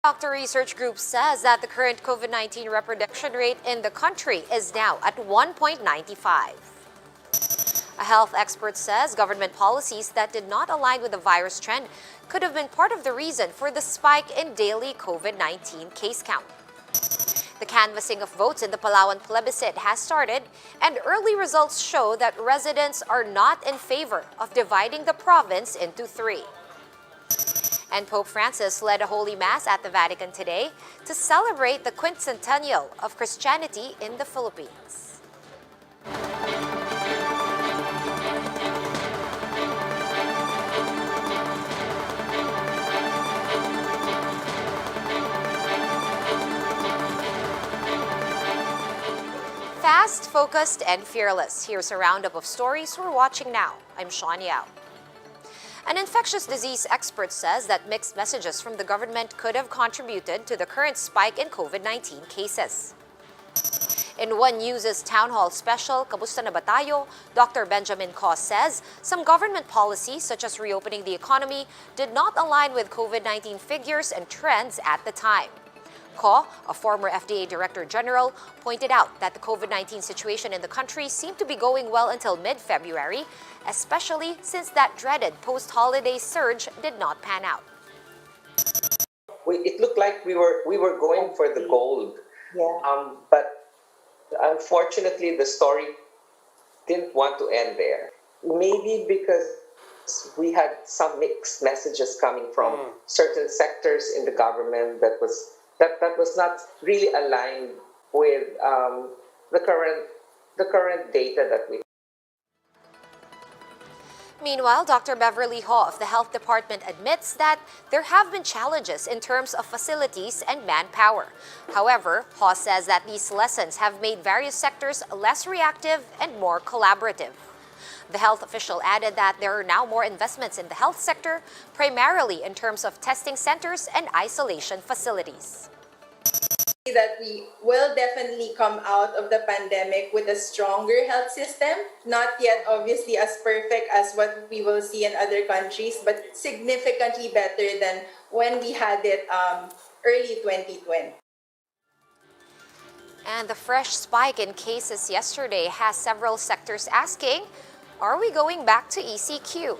OCTA Research Group says that the current COVID-19 reproduction rate in the country is now at 1.95. A health expert says government policies that did not align with the virus trend could have been part of the reason for the spike in daily COVID-19 case count. The canvassing of votes in the Palawan plebiscite has started, and early results show that residents are not in favor of dividing the province into three. And Pope Francis led a Holy Mass at the Vatican today to celebrate the quincentennial of Christianity in the Philippines. Fast, focused, and fearless. Here's a roundup of stories we're watching now. I'm Sean Yao. An infectious disease expert says that mixed messages from the government could have contributed to the current spike in COVID-19 cases. In One News's Town Hall special, Kamusta na ba tayo? Dr. Benjamin Ko says some government policies, such as reopening the economy, did not align with COVID-19 figures and trends at the time. Ko, a former FDA Director General, pointed out that the COVID-19 situation in the country seemed to be going well until mid-February, especially since that dreaded post-holiday surge did not pan out. It looked like we were going for the gold, but unfortunately the story didn't want to end there. Maybe because we had some mixed messages coming from certain sectors in the government that was not really aligned with the current data that we have. Meanwhile, Dr. Beverly Ho of the Health Department admits that there have been challenges in terms of facilities and manpower. However, Ho says that these lessons have made various sectors less reactive and more collaborative. The health official added that there are now more investments in the health sector, primarily in terms of testing centers and isolation facilities. That we will definitely come out of the pandemic with a stronger health system, not yet obviously as perfect as what we will see in other countries, but significantly better than when we had it early 2020. And the fresh spike in cases yesterday has several sectors asking, are we going back to ECQ?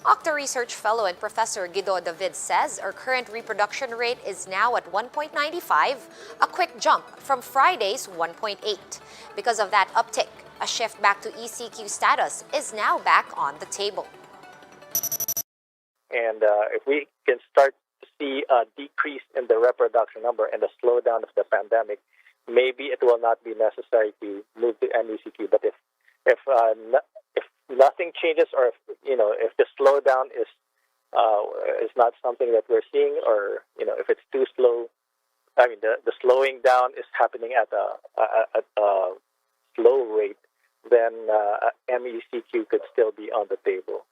OCTA Research Fellow and Professor Gov't says our current reproduction rate is now at 1.95, a quick jump from Friday's 1.8. Because of that uptick, a shift back to ECQ status is now back on the table. And if we can start to see a decrease in the reproduction number and a slowdown of the pandemic, maybe it will not be necessary to move to MECQ. But if nothing changes, or if the slowdown is not something that we're seeing, or if it's too slow, the slowing down is happening at a slow rate, then MECQ could still be on the table.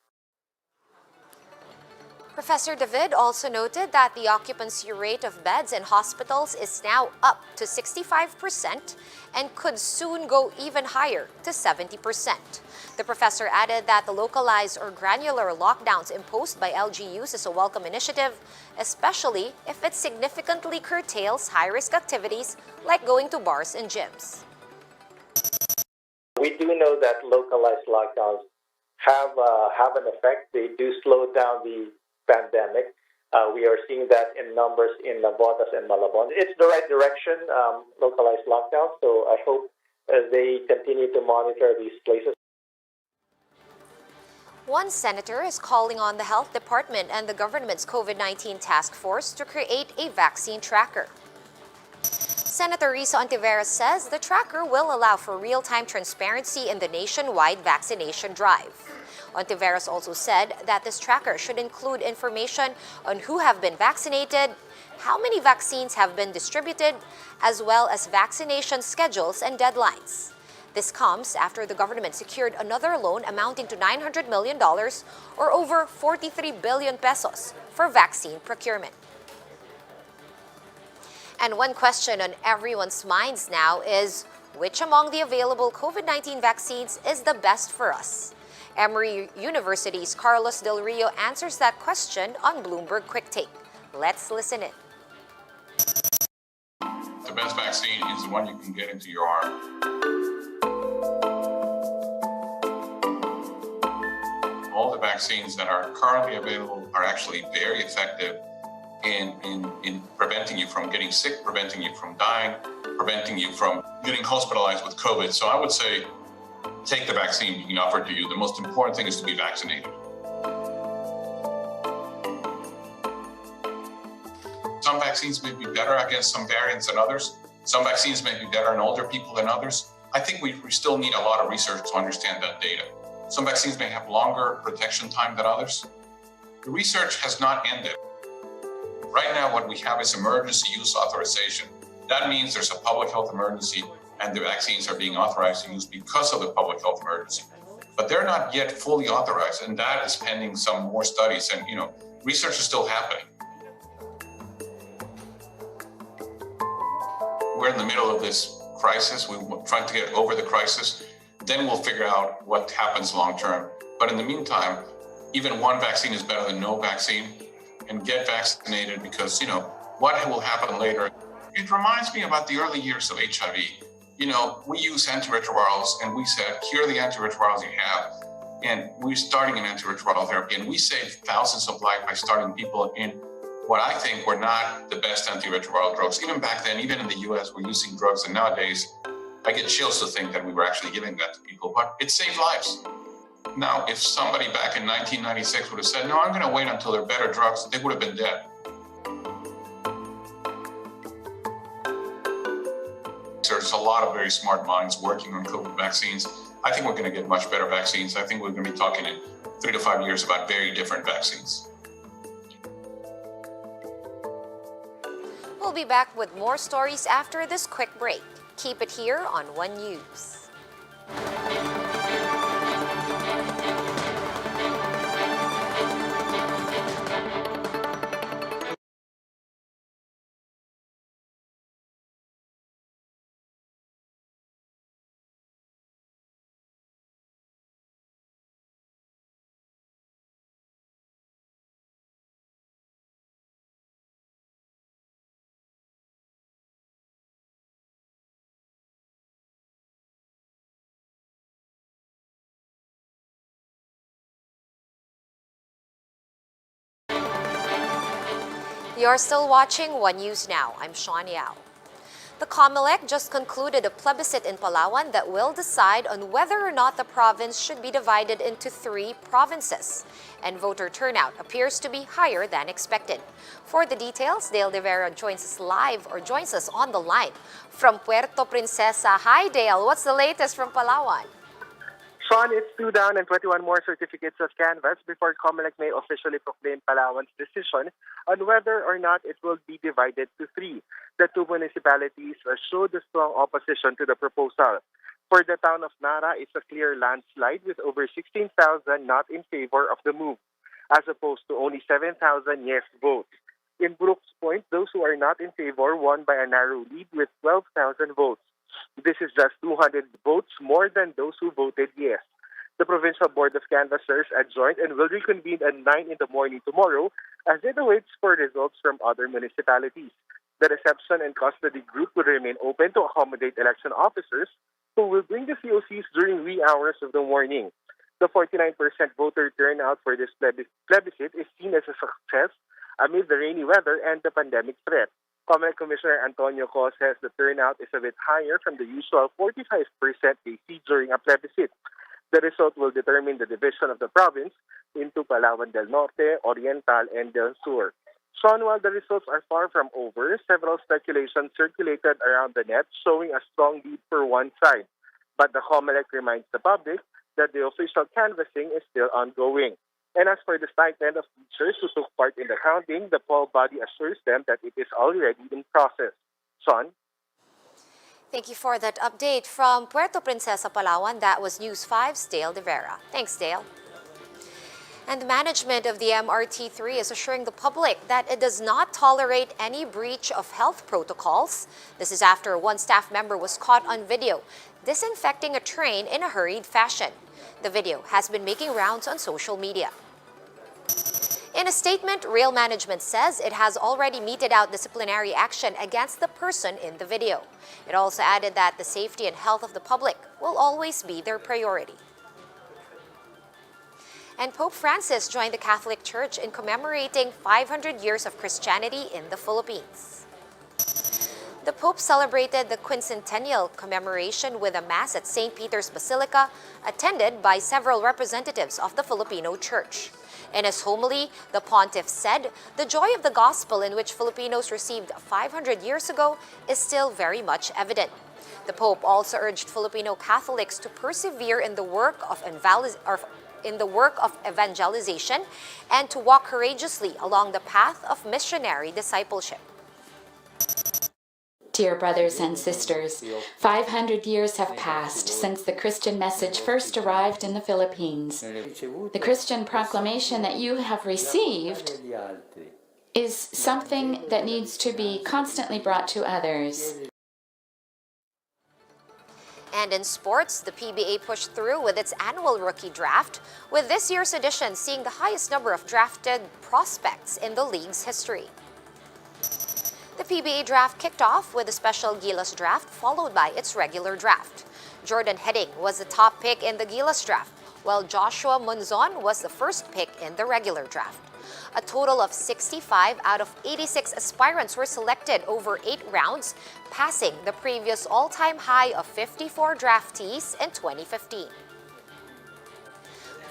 Professor David also noted that the occupancy rate of beds in hospitals is now up to 65% and could soon go even higher to 70%. The professor added that the localized or granular lockdowns imposed by LGUs is a welcome initiative, especially if it significantly curtails high-risk activities like going to bars and gyms. We do know that localized lockdowns have an effect. They do slow down the pandemic. We are seeing that in numbers in Navotas and Malabon. It's the right direction, localized lockdown, so I hope they continue to monitor these places. One senator is calling on the health department and the government's COVID-19 task force to create a vaccine tracker. Senator Risa Ontiveros says the tracker will allow for real-time transparency in the nationwide vaccination drive. Ontiveros also said that this tracker should include information on who have been vaccinated, how many vaccines have been distributed, as well as vaccination schedules and deadlines. This comes after the government secured another loan amounting to $900 million or over 43 billion pesos for vaccine procurement. And one question on everyone's minds now is, which among the available COVID-19 vaccines is the best for us? Emory University's Carlos Del Rio answers that question on Bloomberg Quick Take. Let's listen in. The best vaccine is the one you can get into your arm. All the vaccines that are currently available are actually very effective in preventing you from getting sick, preventing you from dying, preventing you from getting hospitalized with COVID. So I would say take the vaccine being offered to you. The most important thing is to be vaccinated. Some vaccines may be better against some variants than others. Some vaccines may be better in older people than others. I think we still need a lot of research to understand that data. Some vaccines may have longer protection time than others. The research has not ended. Right now, what we have is emergency use authorization. That means there's a public health emergency and the vaccines are being authorized to use because of the public health emergency. But they're not yet fully authorized, and that is pending some more studies. And, research is still happening. We're in the middle of this crisis. We're trying to get over the crisis. Then we'll figure out what happens long term. But in the meantime, even one vaccine is better than no vaccine. And get vaccinated because, what will happen later? It reminds me about the early years of HIV. We use antiretrovirals and we said, here are the antiretrovirals you have. And we're starting an antiretroviral therapy. And we saved thousands of lives by starting people in what I think were not the best antiretroviral drugs. Even back then, even in the US, we're using drugs. And nowadays, I get chills to think that we were actually giving that to people, but it saved lives. Now, if somebody back in 1996 would have said, no, I'm going to wait until there are better drugs, they would have been dead. There's a lot of very smart minds working on COVID vaccines. I think we're going to get much better vaccines. I think we're going to be talking in 3 to 5 years about very different vaccines. We'll be back with more stories after this quick break. Keep it here on One News. You're still watching One News Now. I'm Sean Yao. The COMELEC just concluded a plebiscite in Palawan that will decide on whether or not the province should be divided into 3 provinces. And voter turnout appears to be higher than expected. For the details, Dale De Vera joins us on the line from Puerto Princesa. Hi Dale, what's the latest from Palawan? Sean, it's 2 down and 21 more certificates of canvass before COMELEC may officially proclaim Palawan's decision on whether or not it will be divided to 3. The 2 municipalities showed a strong opposition to the proposal. For the town of Nara, it's a clear landslide with over 16,000 not in favor of the move, as opposed to only 7,000 yes votes. In Brooks Point, those who are not in favor won by a narrow lead with 12,000 votes. This is just 200 votes more than those who voted yes. The Provincial Board of Canvassers adjourned and will reconvene at 9 in the morning tomorrow as it awaits for results from other municipalities. The reception and custody group will remain open to accommodate election officers who will bring the COCs during wee hours of the morning. The 49% voter turnout for this plebiscite is seen as a success amid the rainy weather and the pandemic threat. COMELEC Commissioner Antonio Co says the turnout is a bit higher from the usual 45% they see during a plebiscite. The result will determine the division of the province into Palawan del Norte, Oriental, and del Sur. Sean, while the results are far from over, several speculations circulated around the net showing a strong lead for one side. But the COMELEC reminds the public that the official canvassing is still ongoing. And as for the stipend of teachers who took part in the counting, the poll body assures them that it is already in process. Sean? Thank you for that update from Puerto Princesa, Palawan. That was News 5's Dale De Vera. Thanks, Dale. And the management of the MRT3 is assuring the public that it does not tolerate any breach of health protocols. This is after one staff member was caught on video disinfecting a train in a hurried fashion. The video has been making rounds on social media. In a statement, Rail Management says it has already meted out disciplinary action against the person in the video. It also added that the safety and health of the public will always be their priority. And Pope Francis joined the Catholic Church in commemorating 500 years of Christianity in the Philippines. The Pope celebrated the quincentennial commemoration with a Mass at St. Peter's Basilica, attended by several representatives of the Filipino Church. In his homily, the pontiff said, the joy of the gospel in which Filipinos received 500 years ago is still very much evident. The Pope also urged Filipino Catholics to persevere in the work of evangelization and to walk courageously along the path of missionary discipleship. Dear brothers and sisters, 500 years have passed since the Christian message first arrived in the Philippines. The Christian proclamation that you have received is something that needs to be constantly brought to others. And in sports, the PBA pushed through with its annual rookie draft, with this year's edition seeing the highest number of drafted prospects in the league's history. The PBA draft kicked off with a special Gilas draft followed by its regular draft. Jordan Heading was the top pick in the Gilas draft, while Joshua Monzon was the first pick in the regular draft. A total of 65 out of 86 aspirants were selected over 8 rounds, passing the previous all-time high of 54 draftees in 2015.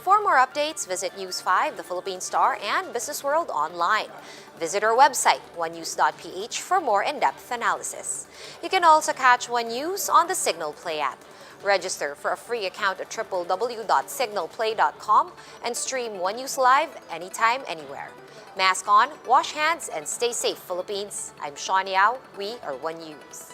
For more updates, visit News 5, The Philippine Star, and Business World online. Visit our website, onenews.ph, for more in-depth analysis. You can also catch One News on the Signal Play app. Register for a free account at www.signalplay.com and stream One News live anytime, anywhere. Mask on, wash hands, and stay safe, Philippines. I'm Sean Yao. We are One News.